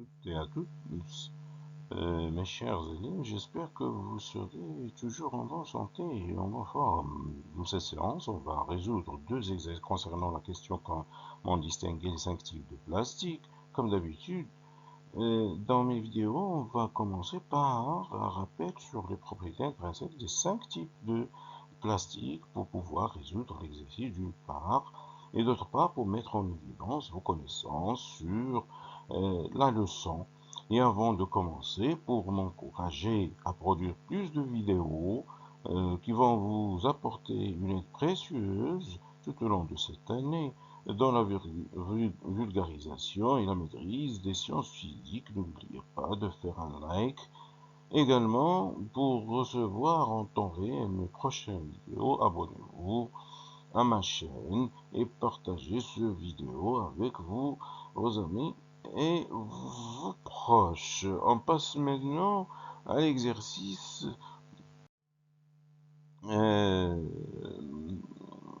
toutes et à tous, mes chers élèves, j'espère que vous serez toujours en bonne santé et en bonne forme. Dans cette séance, on va résoudre deux exercices concernant la question comment distinguer les 5 types de plastique. Comme d'habitude, dans mes vidéos, on va commencer par un rappel sur les propriétés intrinsèques des 5 types de plastique pour pouvoir résoudre l'exercice d'une part, et d'autre part pour mettre en évidence vos connaissances sur la leçon. Et avant de commencer, pour m'encourager à produire plus de vidéos qui vont vous apporter une aide précieuse tout au long de cette année, dans la vulgarisation et la maîtrise des sciences physiques, n'oubliez pas de faire un like. Également, pour recevoir en temps réel mes prochaines vidéos, abonnez-vous à ma chaîne et partagez cette vidéo avec vous, vos amis et vos proches. On passe maintenant à l'exercice. Euh,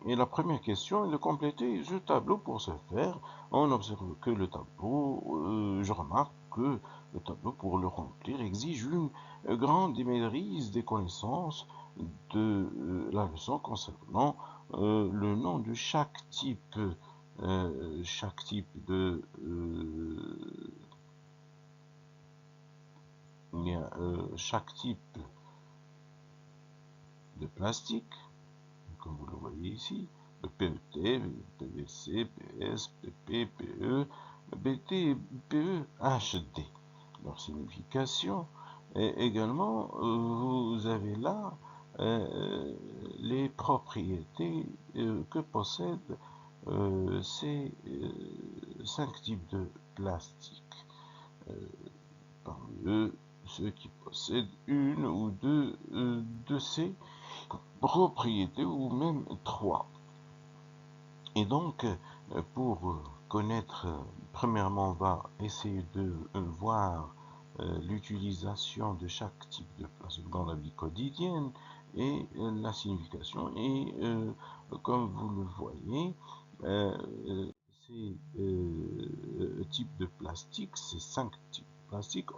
Et la première question est de compléter ce tableau. Pour ce faire, on observe que le tableau, je remarque que le tableau, pour le remplir, exige une grande maîtrise des connaissances de la leçon concernant le nom de chaque type de chaque type de plastique, comme vous le voyez ici, le PET, PVC, PS, PP, PE, BT, PE, HD. Leur signification. Et également, vous avez là les propriétés que possèdent ces 5 types de plastique. Parmi eux, ceux qui possèdent une ou deux de ces propriétés, ou même trois. Et donc, pour connaître, premièrement, on va essayer de voir l'utilisation de chaque type de plastique dans la vie quotidienne et la signification. Et comme vous le voyez, ces types de plastique, ces 5 types de plastique,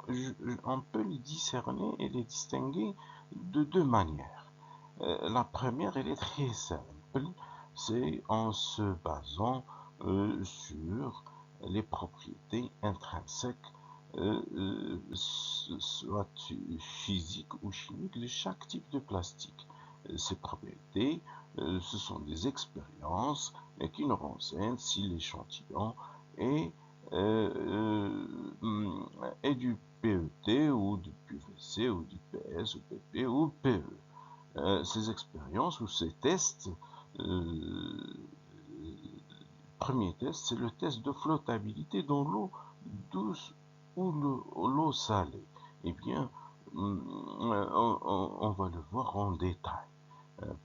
on peut les discerner et les distinguer de deux manières. La première, elle est très simple, c'est en se basant sur les propriétés intrinsèques, soit physiques ou chimiques, de chaque type de plastique. Ces propriétés, ce sont des expériences qui nous renseignent si l'échantillon est, du PET ou du PVC ou du PS ou PP ou PE. Ces expériences ou ces tests, premier test, c'est le test de flottabilité dans l'eau douce ou l'eau salée. Eh bien, on va le voir en détail,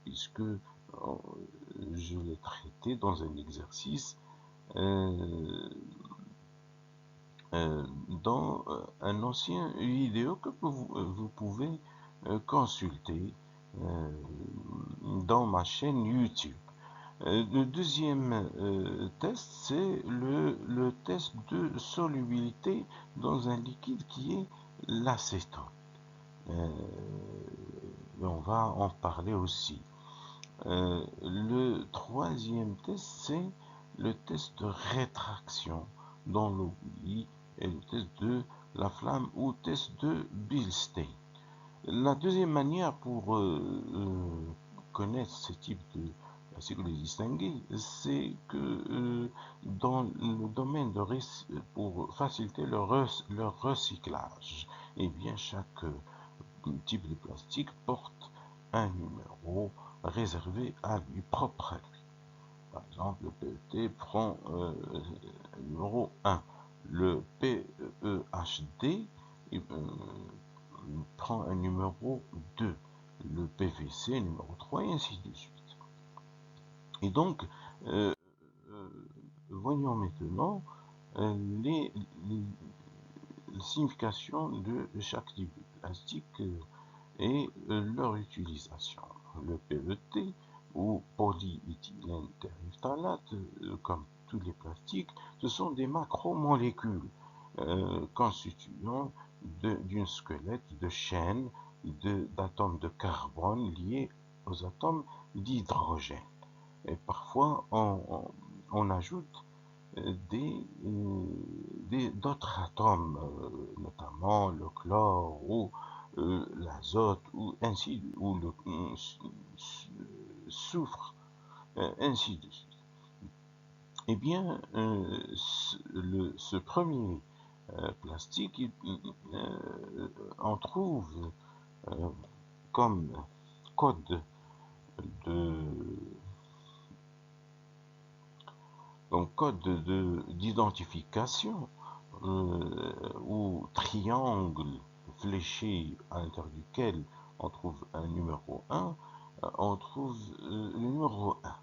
puisque je l'ai traité dans un exercice dans un ancien vidéo que vous pouvez consulter dans ma chaîne YouTube. Le deuxième test, c'est le test de solubilité dans un liquide qui est l'acétone. On va en parler aussi. Le troisième test, c'est le test de rétraction dans l'eau bouillie et le test de la flamme ou test de Bilstein. La deuxième manière pour connaître ce type de les distinguer, c'est que dans le domaine pour faciliter leur recyclage, et bien chaque type de plastique porte un numéro réservé à lui, propre à lui. Par exemple, le PET prend numéro 1. Le PEHD prend un numéro 2. Le PVC numéro 3 et ainsi de suite. Et donc, euh, voyons maintenant les significations de chaque type de plastique et leur utilisation. Le PET ou polyéthylène terephthalate, comme tous les plastiques, ce sont des macromolécules constituant d'une squelette de chaîne d'atomes de carbone liés aux atomes d'hydrogène. Et parfois, on ajoute d'autres atomes, notamment le chlore ou l'azote, ou ainsi, ou le soufre, ainsi de suite. Eh bien, ce premier plastique, on trouve comme code d'identification ou triangle fléché à l'intérieur duquel on trouve un numéro 1, on trouve le numéro 1.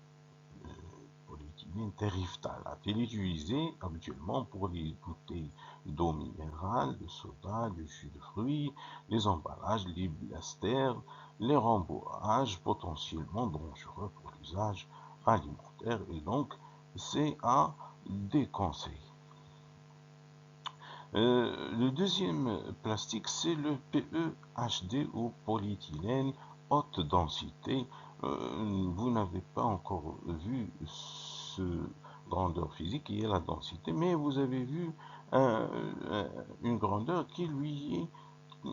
Polyéthylène terephthalate. Il est utilisé habituellement pour les bouteilles d'eau minérale, de soda, de jus de fruits, les emballages, les blasters, les rembourrages potentiellement dangereux pour l'usage alimentaire, et donc c'est à déconseiller. Le deuxième plastique, c'est le PEHD ou polyéthylène haute densité. Vous n'avez pas encore vu ce grandeur physique qui est la densité, mais vous avez vu une grandeur qui lui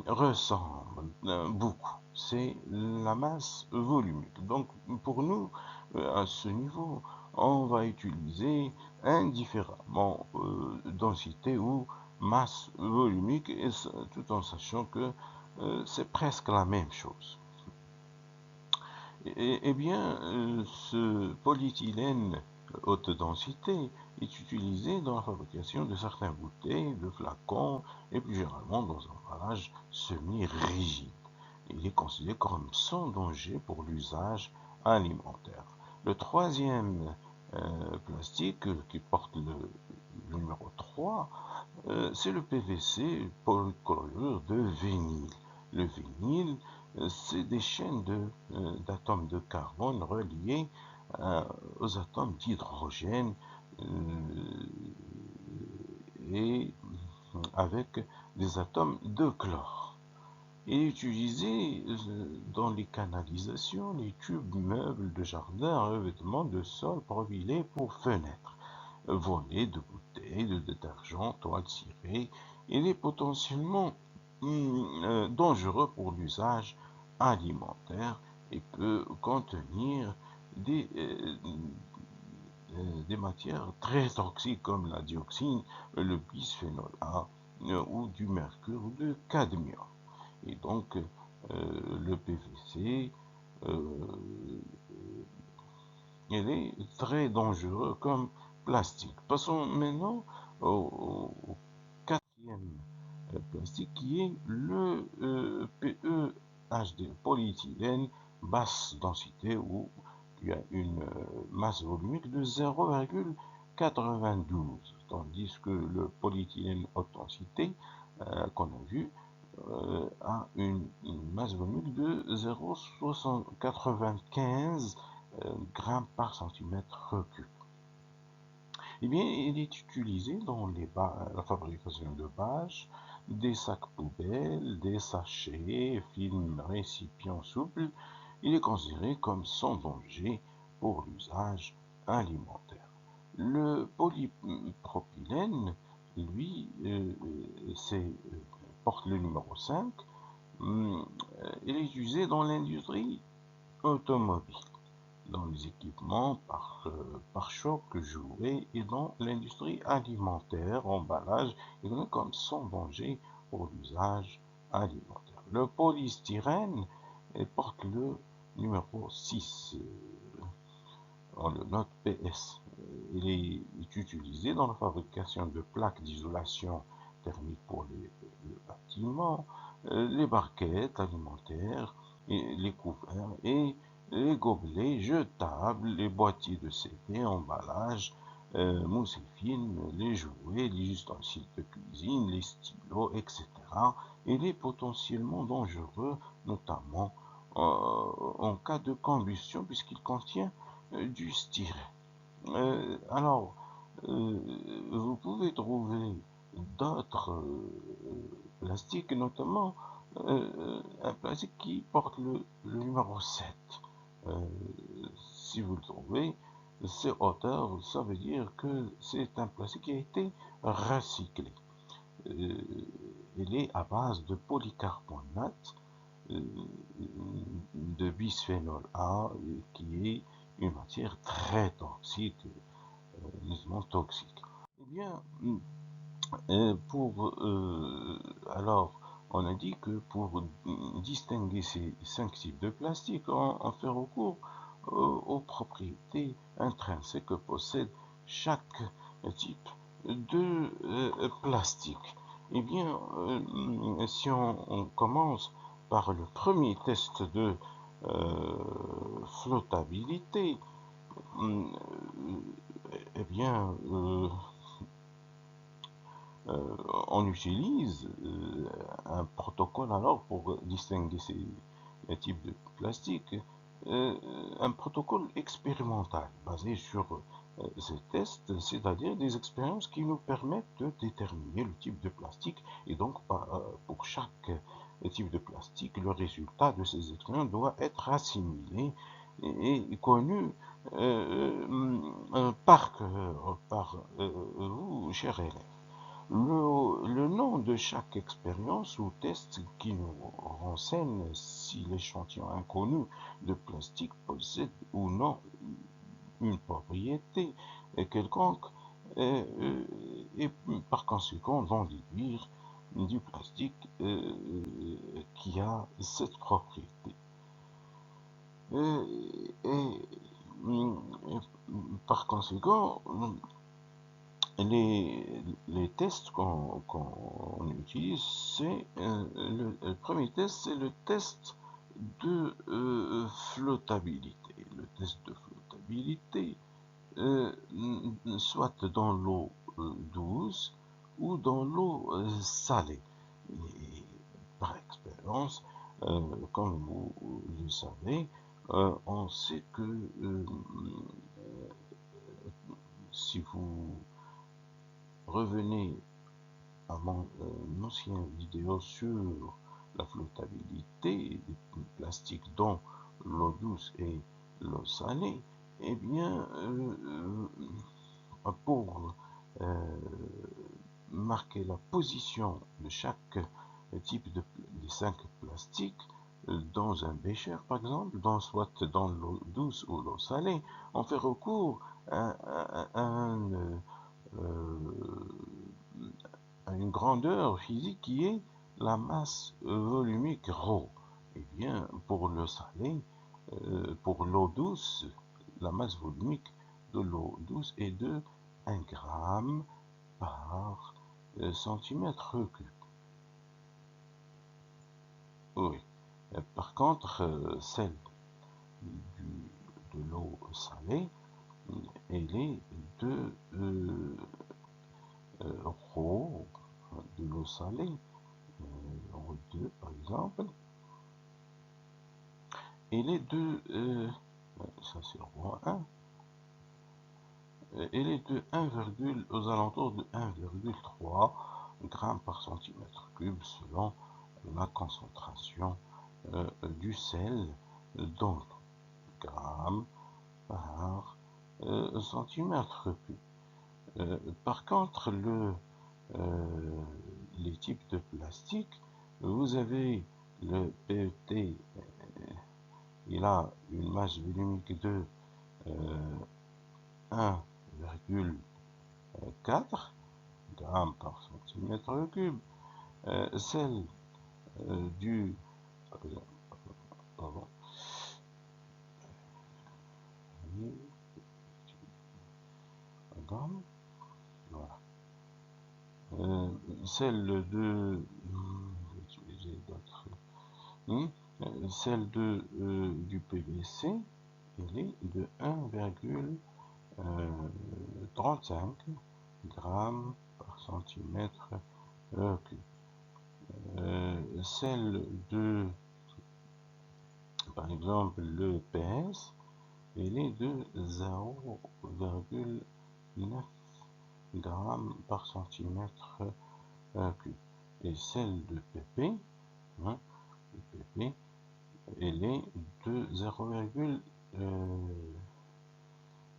ressemble beaucoup. C'est la masse volumique. Donc pour nous, à ce niveau, on va utiliser indifféremment densité ou masse volumique, et tout en sachant que c'est presque la même chose. Eh bien, ce polyéthylène haute densité est utilisé dans la fabrication de certaines bouteilles, de flacons et plus généralement dans un emballage semi-rigide. Il est considéré comme sans danger pour l'usage alimentaire. Le troisième plastique qui porte le numéro 3, c'est le PVC, polychlorure de vinyle. Le vinyle, c'est des chaînes d'atomes de carbone reliés aux atomes d'hydrogène et avec des atomes de chlore. Il est utilisé dans les canalisations, les tubes, meubles de jardin, revêtements de sol, profilés pour fenêtres, volets de bouteilles de détergent, toiles cirées. Il est potentiellement dangereux pour l'usage alimentaire et peut contenir des matières très toxiques comme la dioxine, le bisphénol A ou du mercure ou du cadmium. Et donc, le PVC, il est très dangereux comme plastique. Passons maintenant au quatrième plastique qui est le PEHD, polyéthylène basse densité, où il y a une masse volumique de 0,92, tandis que le polyéthylène haute densité qu'on a vu a une masse volumique de 0,95 grammes par centimètre cube. Eh bien, il est utilisé dans la fabrication de bâches, des sacs poubelles, des sachets, films, récipients souples. Il est considéré comme sans danger pour l'usage alimentaire. Le polypropylène, lui, porte le numéro 5. Il est utilisé dans l'industrie automobile, dans les équipements pare-chocs, jouets, et dans l'industrie alimentaire, emballage, et donc comme sans danger pour l'usage alimentaire. Le polystyrène porte le numéro 6, on le note PS. Il est utilisé dans la fabrication de plaques d'isolation thermique pour les bâtiments, les barquettes alimentaires, et les couverts et les gobelets jetables, les boîtiers de CD, emballages, mousse et film, les jouets, les ustensiles de cuisine, les stylos, etc. Il est potentiellement dangereux, notamment en cas de combustion, puisqu'il contient du styrène. Alors, vous pouvez trouver d'autres plastiques, notamment un plastique qui porte le numéro 7. Si vous le trouvez, c'est hauteur, ça veut dire que c'est un plastique qui a été recyclé. Il est à base de polycarbonate de bisphénol A, qui est une matière très toxique, toxique. Eh bien, alors, on a dit que pour distinguer ces 5 types de plastique, on fait recours aux propriétés intrinsèques que possède chaque type de plastique. Eh bien, si on commence par le premier test de flottabilité, eh bien, on utilise un protocole alors pour distinguer ces types de plastique, un protocole expérimental basé sur ces tests, c'est-à-dire des expériences qui nous permettent de déterminer le type de plastique, et donc pour chaque type de plastique, le résultat de ces expériences doit être assimilé et connu par vous, chers élèves. Le nom de chaque expérience ou test qui nous renseigne si l'échantillon inconnu de plastique possède ou non une propriété quelconque et par conséquent d'en déduire du plastique qui a cette propriété. Et par conséquent, les tests qu'on utilise, c'est le premier test, c'est le test de flottabilité. Le test de flottabilité, soit dans l'eau douce ou dans l'eau salée. Et par expérience, comme vous le savez, on sait que si vous revenez à mon ancienne vidéo sur la flottabilité des plastiques dans l'eau douce et l'eau salée, eh bien, pour marquer la position de chaque type des 5 plastiques dans un bécher, par exemple, soit dans l'eau douce ou l'eau salée, on fait recours à une grandeur physique qui est la masse volumique ρ. Eh bien, pour le salé, pour l'eau douce, la masse volumique de l'eau douce est de 1 gramme par centimètre cube. Oui. Par contre, celle de l'eau salée, elle est de ρ de l'eau salée, ρ2 par exemple, elle est de, ça c'est ρ1, elle est de 1, aux alentours de 1,3 grammes par centimètre cube selon la concentration du sel dans l'eau, grammes par centimètre cube. Par contre, les types de plastique, vous avez le PET, il a une masse volumique de 1,4 grammes par centimètre cube. Celle du pardon, voilà. Celle de utiliser d'autres celle de du PVC, elle est de 1,35 grammes par centimètre cube. Celle de, par exemple, le PS, elle est de 0,9 grammes par centimètre cube. Et celle de PP, hein, PP, elle est de 0,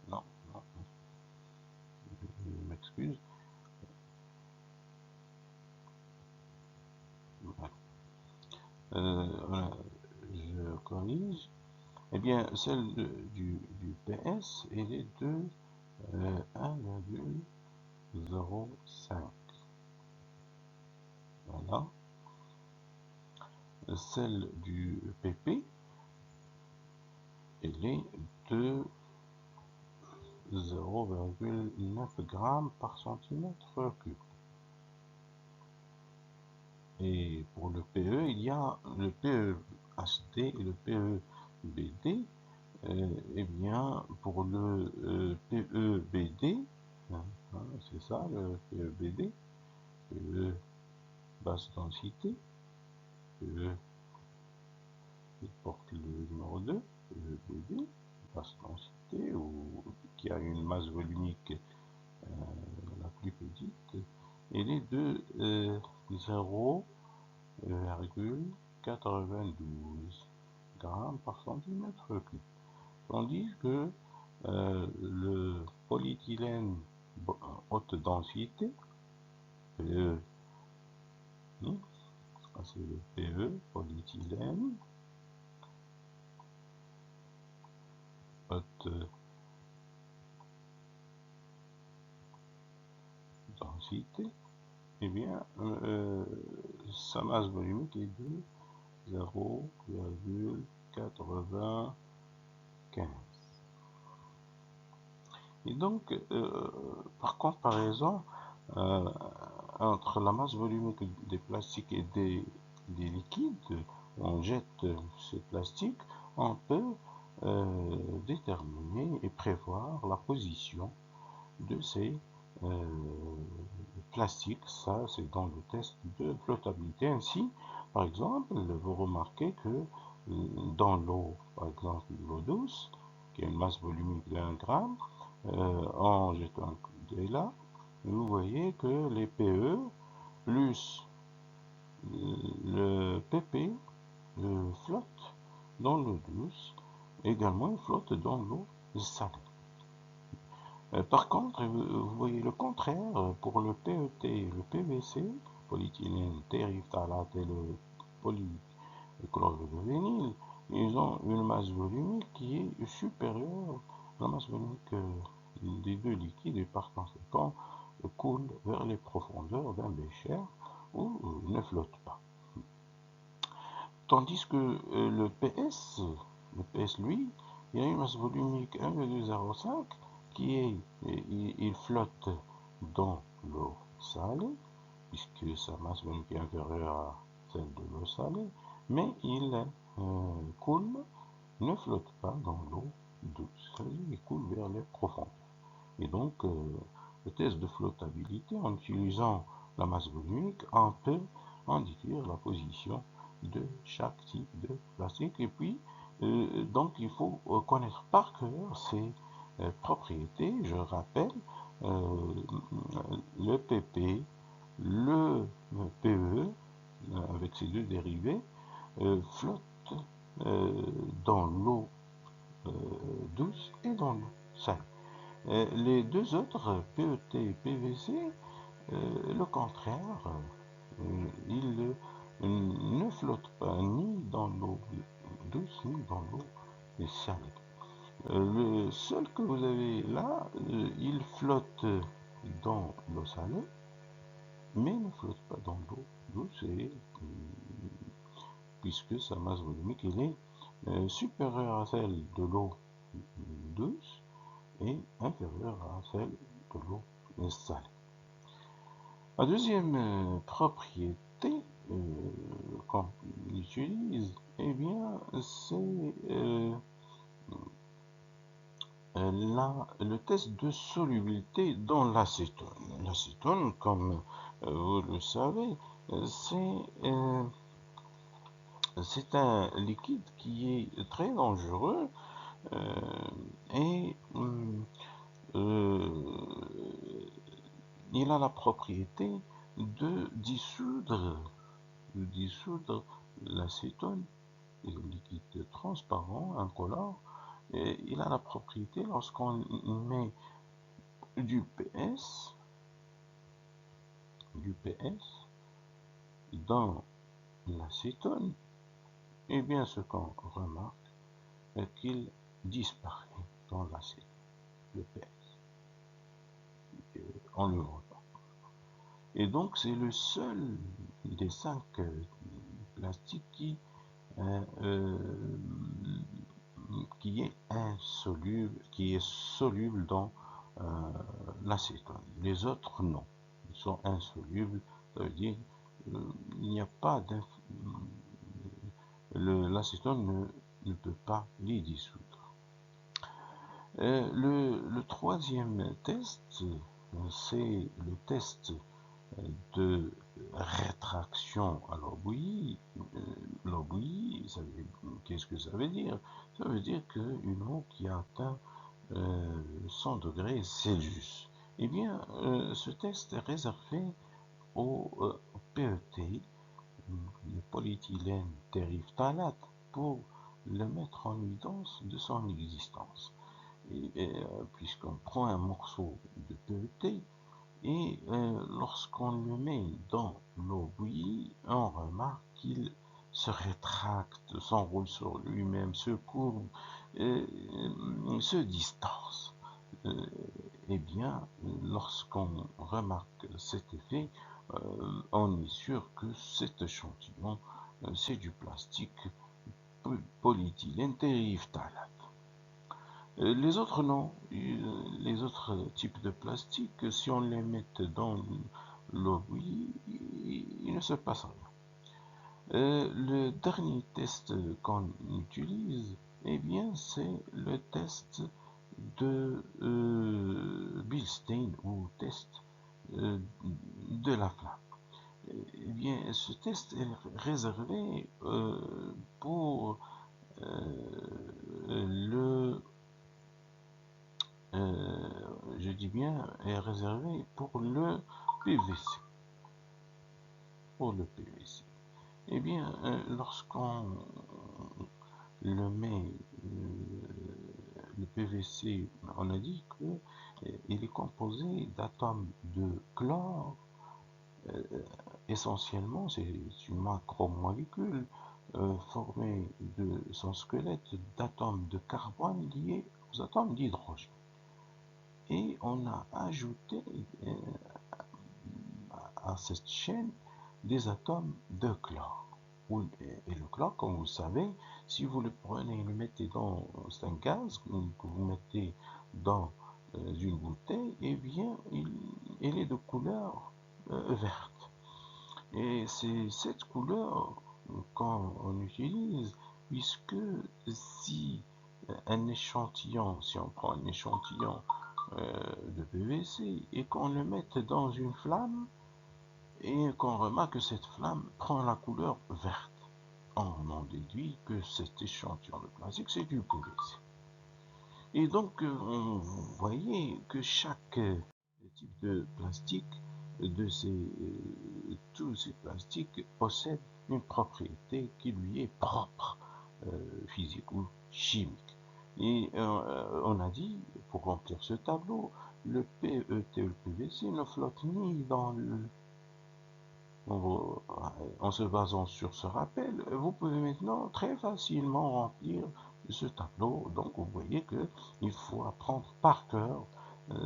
non, je m'excuse. Voilà, je corrige. Eh bien, celle du PS, elle est de 1,05. Voilà. Celle du PP, elle est de 0,9 grammes par centimètre cube. Et pour le PE, il y a le PE-HD et le PE-BD. Eh bien, pour le PE-BD, hein, c'est ça le PE-BD, PE basse densité, PE qui porte le numéro 2, PE-BD, basse densité, ou qui a une masse volumique la plus petite, elle est de 0,92 grammes par centimètre cube. Tandis que le polyéthylène haute densité, PE, c'est le PE, polyéthylène haute densité, eh bien, sa masse volumique est de 0,95. Et donc, par comparaison, entre la masse volumique des plastiques et des liquides, on jette ces plastiques, on peut déterminer et prévoir la position de ces plastiques. Ça, c'est dans le test de flottabilité. Ainsi, par exemple, vous remarquez que dans l'eau, par exemple l'eau douce, qui a une masse volumique de 1 gramme, en jetant un coup d'œil là, vous voyez que les PE plus le PP flotte dans l'eau douce, également il flotte dans l'eau salée. Par contre, vous voyez le contraire pour le PET et le PVC, polyéthylène terephthalate et le polychlorure de vinyle, ils ont une masse volumique qui est supérieure à la masse volumique des deux liquides et par conséquent coule vers les profondeurs d'un bécher ou ne flotte pas. Tandis que le PS lui, il a une masse volumique 1,05 qui est, il flotte dans l'eau salée, puisque sa masse volumique est inférieure à celle de l'eau salée, mais il coule, ne flotte pas dans l'eau douce, il coule vers les profondeurs. Et donc, le test de flottabilité, en utilisant la masse volumique, on peut indiquer la position de chaque type de plastique. Et puis, donc, il faut connaître par cœur ces propriétés. Je rappelle, le PP, le PE, avec ses deux dérivés, flottent dans l'eau douce et dans l'eau salée. Les deux autres, PET et PVC, le contraire, ils ne flottent pas ni dans l'eau douce ni dans l'eau salée. Le seul que vous avez là, il flotte dans l'eau salée, mais ne flotte pas dans l'eau douce, puisque sa masse volumique est supérieure à celle de l'eau douce et inférieure à celle de l'eau salée. La deuxième propriété qu'on utilise, eh bien, c'est le test de solubilité dans l'acétone. L'acétone, comme vous le savez, c'est un liquide qui est très dangereux et il a la propriété de dissoudre l'acétone, un liquide transparent, incolore, et il a la propriété, lorsqu'on met du PS dans l'acétone, et bien ce qu'on remarque est qu'il disparaît dans l'acétone, le PS. On le voit pas. Et donc c'est le seul des 5 plastiques qui est soluble dans l'acétone. Les autres non, ils sont insolubles. Ça veut dire il n'y a pas l'acétone ne peut pas les dissoudre. Le troisième test, c'est le test de rétraction à l'eau bouillie. L'eau bouillie, qu'est-ce que ça veut dire? Ça veut dire qu'une eau qui a atteint 100 degrés Celsius. Eh bien, ce test est réservé au PET, le polyéthylène terephthalate, pour le mettre en évidence de son existence. Puisqu'on prend un morceau de PET, et lorsqu'on le met dans l'eau bouillie, on remarque qu'il se rétracte, s'enroule sur lui-même, se courbe, se distorse. Eh bien, lorsqu'on remarque cet effet, on est sûr que cet échantillon, c'est du plastique polyéthylène terephthalate. Les autres non, les autres types de plastique, si on les met dans l'eau bouillie, il ne se passe rien. Le dernier test qu'on utilise, eh bien, c'est le test de Bilstein, ou test de la flamme. Eh bien, ce test est réservé pour je dis bien, est réservé pour le PVC. Pour le PVC. Eh bien, lorsqu'on le met, le PVC, on a dit qu'il est composé d'atomes de chlore. Essentiellement, c'est une macromolécule formée de son squelette d'atomes de carbone liés aux atomes d'hydrogène. Et on a ajouté à cette chaîne des atomes de chlore. Et le chlore, comme vous le savez, si vous le prenez et le mettez dans, c'est un gaz que vous mettez dans une bouteille, eh bien, il est de couleur verte. Et c'est cette couleur qu'on utilise, puisque si un échantillon, si on prend un échantillon de PVC et qu'on le mette dans une flamme, et qu'on remarque que cette flamme prend la couleur verte, on en déduit que cet échantillon de plastique, c'est du PVC. Et donc, vous voyez que chaque type de plastique, tous ces plastiques possèdent une propriété qui lui est propre, physique ou chimique. Et on a dit, pour remplir ce tableau, le PET ou le PVC ne flotte ni dans le... En se basant sur ce rappel, vous pouvez maintenant très facilement remplir ce tableau. Donc vous voyez qu'il faut apprendre par cœur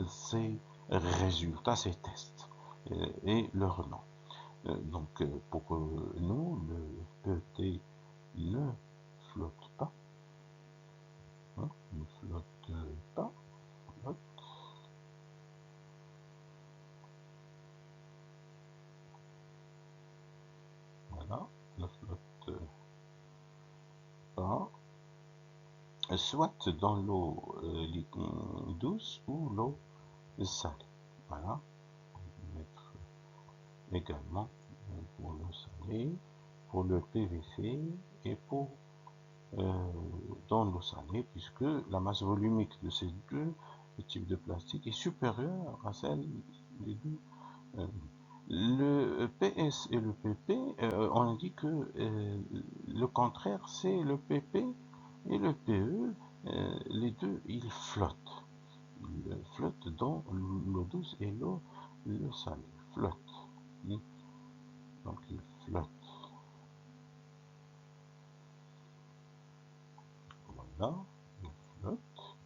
ces résultats, ces tests et leur nom. Donc pour nous, le PET ne flotte pas. Hein, ne flotte pas. Flotte. Voilà, ne flotte pas. Soit dans l'eau douce ou l'eau salée. Voilà. Mettre également pour l'eau salée, pour le PVC et pour dans l'eau salée, puisque la masse volumique de ces deux types de plastique est supérieure à celle des deux Le PS et le PP, on a dit que le contraire, c'est le PP et le PE. Les deux, ils flottent. Ils flottent dans l'eau douce et l'eau salée. Flottent. Donc, ils flottent. Voilà. Ils flottent.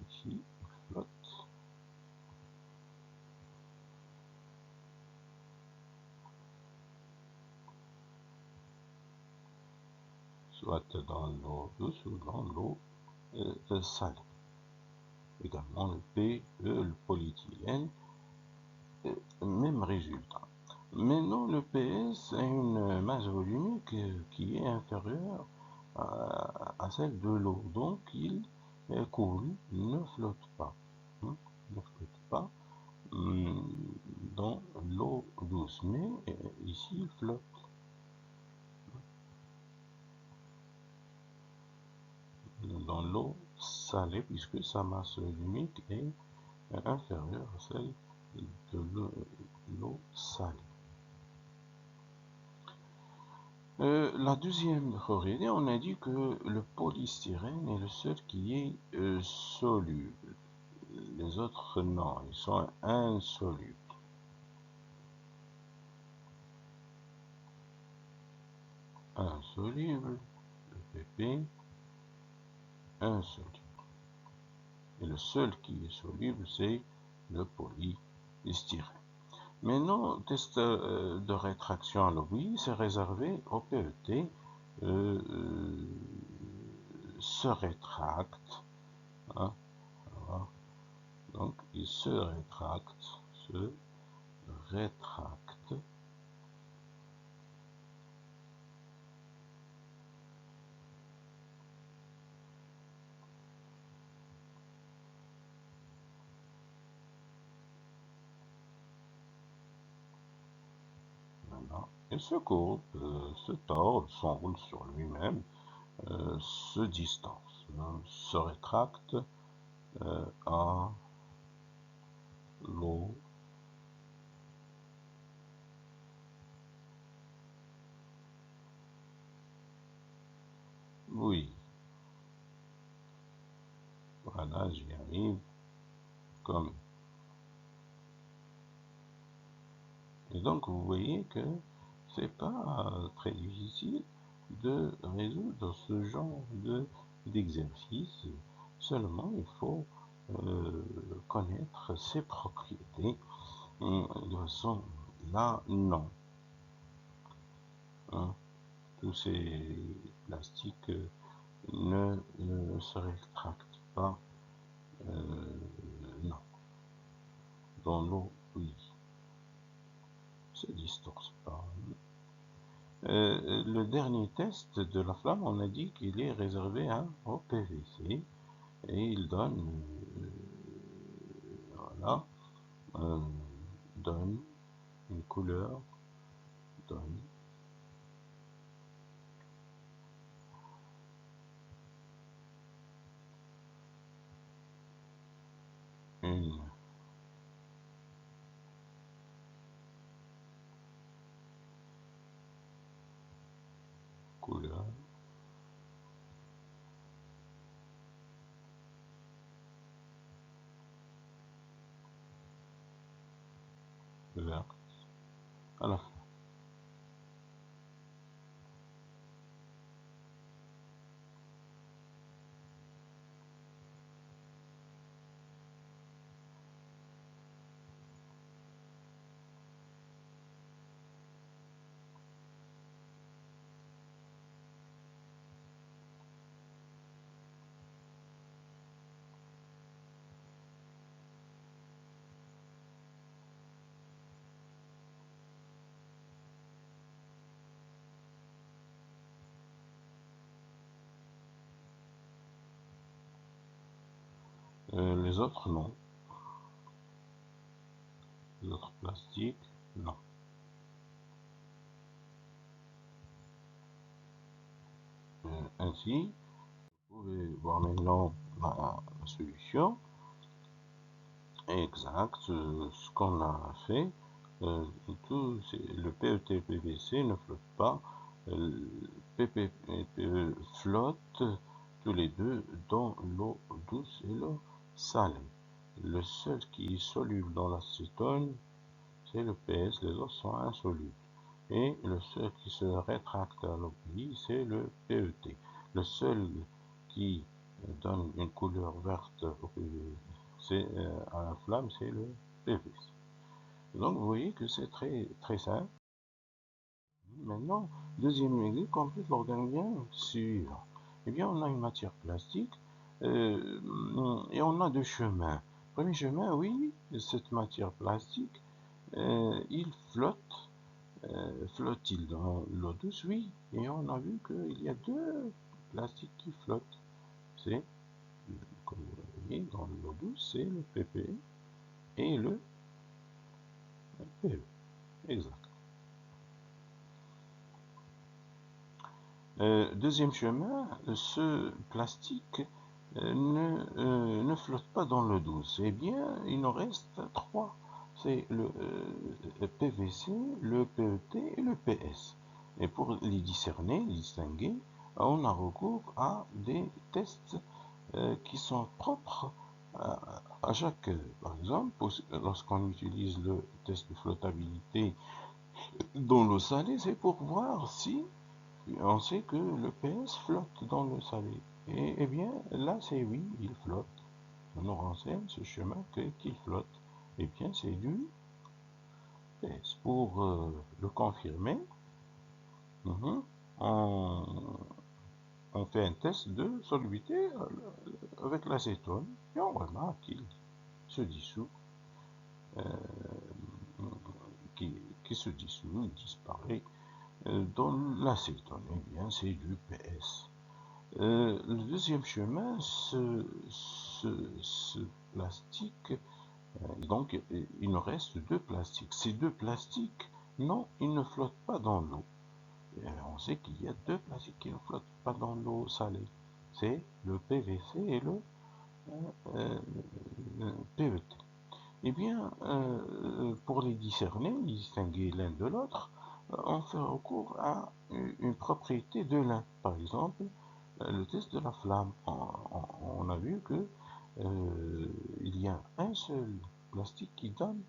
Ici, ils flottent. Soit dans l'eau douce ou dans l'eau salée. Également le PE, le polyéthylène, même résultat. Maintenant, le PS a une masse volumique qui est inférieure à celle de l'eau, donc il coule, ne flotte pas, ne flotte pas dans l'eau douce, mais ici il flotte dans l'eau salée puisque sa masse volumique est inférieure à celle de l'eau salée. La deuxième propriété, on a dit que le polystyrène est le seul qui est soluble. Les autres, non, ils sont insolubles. Insoluble, le PP, insoluble. Et le seul qui est soluble, c'est le polystyrène. Maintenant, test de rétraction à l'oubli, c'est réservé au PET. Se rétracte. Hein, voilà. Donc, il se rétracte. Voilà. Il se coupe, se tord, s'enroule sur lui-même, se distance, se rétracte à l'eau. Oui, voilà, j'y arrive. Comme. Et donc, vous voyez que c'est pas très difficile de résoudre ce genre d'exercice. Seulement, il faut connaître ses propriétés de façon là, non. Hein, tous ces plastiques ne se rétractent pas. Non. Dans l'eau, oui. Se distorse pas. Le dernier test de la flamme, on a dit qu'il est réservé au PVC et il donne, voilà, donne une couleur, donne une couleur verte à la fin. Les autres, non. Les autres plastiques, non. Ainsi, vous pouvez voir maintenant la solution. Exact, ce qu'on a fait, le PET et le PVC ne flottent pas, le PP et PE flottent tous les deux dans l'eau douce et l'eau salée. Le seul qui est soluble dans l'acétone, c'est le PS, les autres sont insolubles. Et le seul qui se rétracte à l'oubli, c'est le PET. Le seul qui donne une couleur verte à la flamme, c'est le PVC. Donc vous voyez que c'est très simple. Maintenant, deuxième exemple, complète l'organigramme suivant. Eh bien, on a une matière plastique et on a deux chemins. Premier chemin, oui, cette matière plastique, il flotte. Flotte-t-il dans l'eau douce? Oui. Et on a vu qu'il y a deux plastiques qui flottent. C'est, comme vous le voyez, dans l'eau douce, c'est le PP et le PE. Exact. Deuxième chemin, ce plastique ne flotte pas dans l'eau douce. Eh bien, il nous reste trois. C'est le PVC, le PET et le PS. Et pour les discerner, les distinguer, on a recours à des tests qui sont propres à chaque. Par exemple, lorsqu'on utilise le test de flottabilité dans l'eau salée, c'est pour voir si on sait que le PS flotte dans l'eau salée. Et eh bien, là, c'est oui, il flotte. On nous renseigne ce chemin qu'il flotte. Eh bien, c'est du PS. Pour le confirmer, on fait un test de solubilité avec l'acétone et on remarque qu'il se dissout, qui se dissout, il disparaît dans l'acétone. Eh bien, c'est du PS. Le deuxième chemin, ce plastique, donc il nous reste deux plastiques. Ces deux plastiques, non, ils ne flottent pas dans l'eau. On sait qu'il y a deux plastiques qui ne flottent pas dans l'eau salée. C'est le PVC et le PET. Eh bien, pour les discerner, les distinguer l'un de l'autre, on fait recours à une propriété de l'un. Par exemple, le test de la flamme. On a vu que il y a un seul plastique qui donne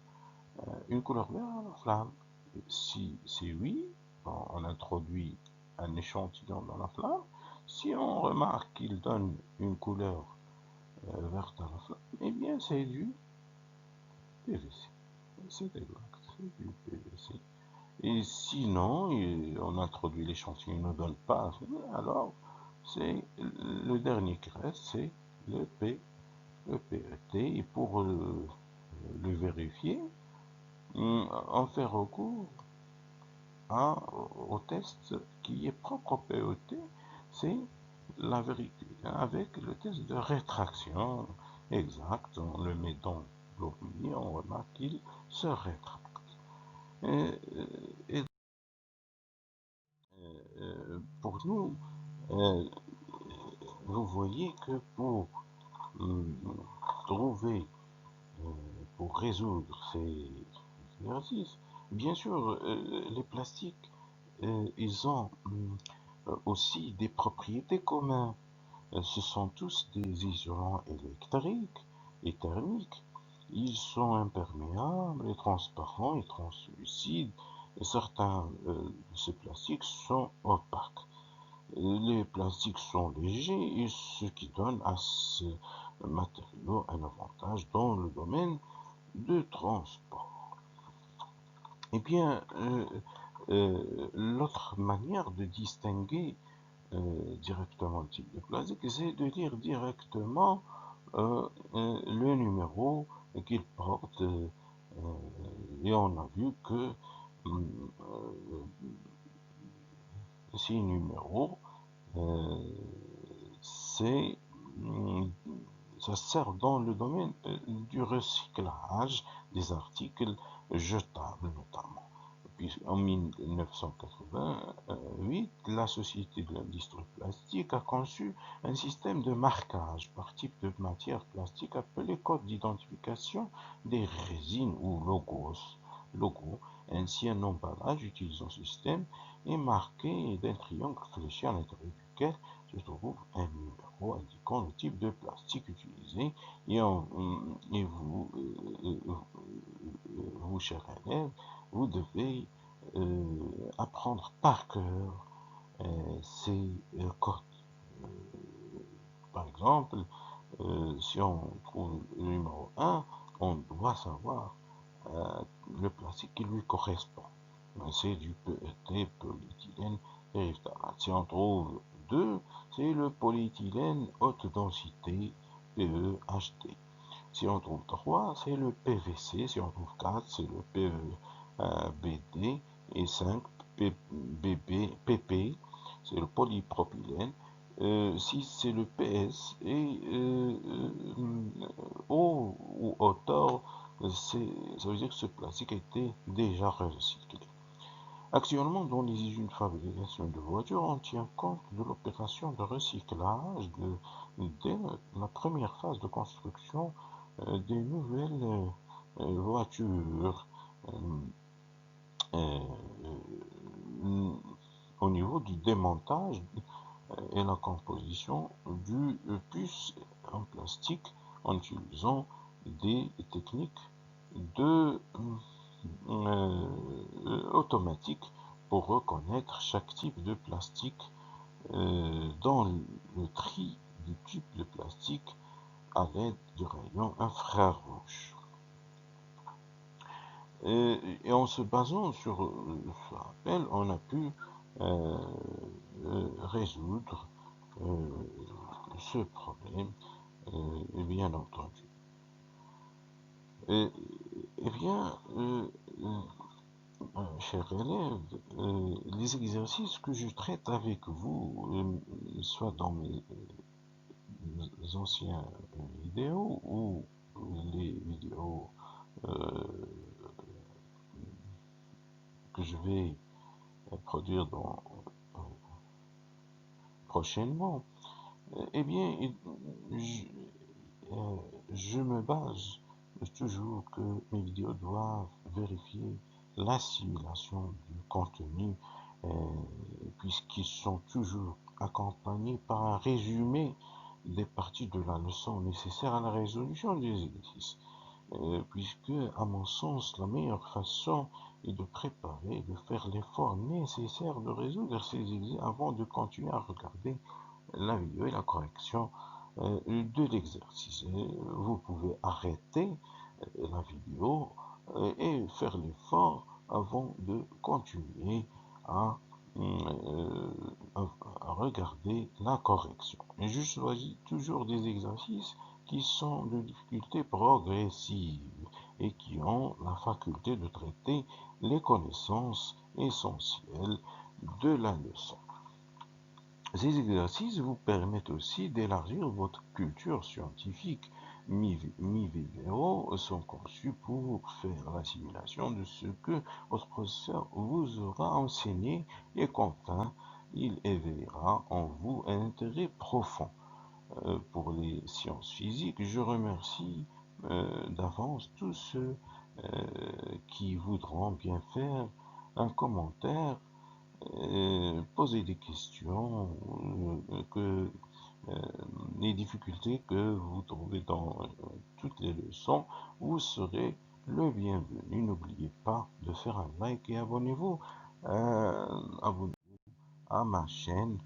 une couleur verte à la flamme. Si c'est oui, on introduit un échantillon dans la flamme. Si on remarque qu'il donne une couleur verte à la flamme, eh bien c'est du PVC. C'est exact, c'est du PVC. Et sinon, on introduit l'échantillon, il ne donne pas, alors c'est le dernier qui reste, c'est le PET. Et pour le vérifier, on fait recours au test qui est propre au PET, c'est la vérité avec le test de rétraction. Exact, on le met dans l'eau et on remarque qu'il se rétracte. Et pour nous, euh, vous voyez que pour euh, trouver, euh, pour résoudre ces exercices, bien sûr, les plastiques, ils ont aussi des propriétés communes. Ce sont tous des isolants électriques et thermiques. Ils sont imperméables et transparents et translucides. Et certains de ces plastiques sont opaques. Les plastiques sont légers et ce qui donne à ce matériau un avantage dans le domaine de transport. Eh bien, l'autre manière de distinguer directement le type de plastique, c'est de lire directement le numéro qu'il porte. Et on a vu que ces numéros, c'est ça sert dans le domaine du recyclage des articles jetables notamment. En 1988, la Société de l'industrie plastique a conçu un système de marquage par type de matière plastique appelé code d'identification des résines ou logo. Ainsi, un emballage utilisant ce système est marqué d'un triangle fléché à l'intérieur duquel se trouve un numéro indiquant le type de plastique utilisé et vous, chers élèves, vous devez apprendre par cœur ces codes. Par exemple, si on trouve le numéro 1, on doit savoir le plastique qui lui correspond. C'est du PET, polyéthylène terephthalate. Si on trouve 2, c'est le polyéthylène haute densité, PEHT. Si on trouve 3, c'est le PVC. Si on trouve 4, c'est le PEBD. Et 5, PP, c'est le polypropylène. 6, c'est le PS. Et haut ou hauteur, ça veut dire que ce plastique a été déjà recyclé. Actuellement, dans les usines de fabrication de voitures, on tient compte de l'opération de recyclage dès la première phase de construction des nouvelles voitures au niveau du démontage et la composition du puce en plastique en utilisant des techniques de automatique pour reconnaître chaque type de plastique dans le tri du type de plastique à l'aide du rayon infrarouge. Et en se basant sur ce rappel, on a pu résoudre ce problème, bien entendu. Eh bien, chers élèves, les exercices que je traite avec vous, soit dans mes anciens vidéos ou les vidéos que je vais produire prochainement, eh bien, je me base toujours que mes vidéos doivent vérifier l'assimilation du contenu, puisqu'ils sont toujours accompagnés par un résumé des parties de la leçon nécessaires à la résolution des exercices. Puisque, à mon sens, la meilleure façon est de préparer, de faire l'effort nécessaire de résoudre ces exercices avant de continuer à regarder la vidéo et la correction de l'exercice. Vous pouvez arrêter la vidéo et faire l'effort avant de continuer à regarder la correction. Et je choisis toujours des exercices qui sont de difficulté progressive et qui ont la faculté de traiter les connaissances essentielles de la leçon. Ces exercices vous permettent aussi d'élargir votre culture scientifique. Mes vidéos sont conçues pour faire l'assimilation de ce que votre professeur vous aura enseigné et qu'enfin, il éveillera en vous un intérêt profond pour les sciences physiques. Je remercie d'avance tous ceux qui voudront bien faire un commentaire, poser des questions, les difficultés que vous trouvez dans toutes les leçons, vous serez le bienvenu. N'oubliez pas de faire un like et abonnez-vous à ma chaîne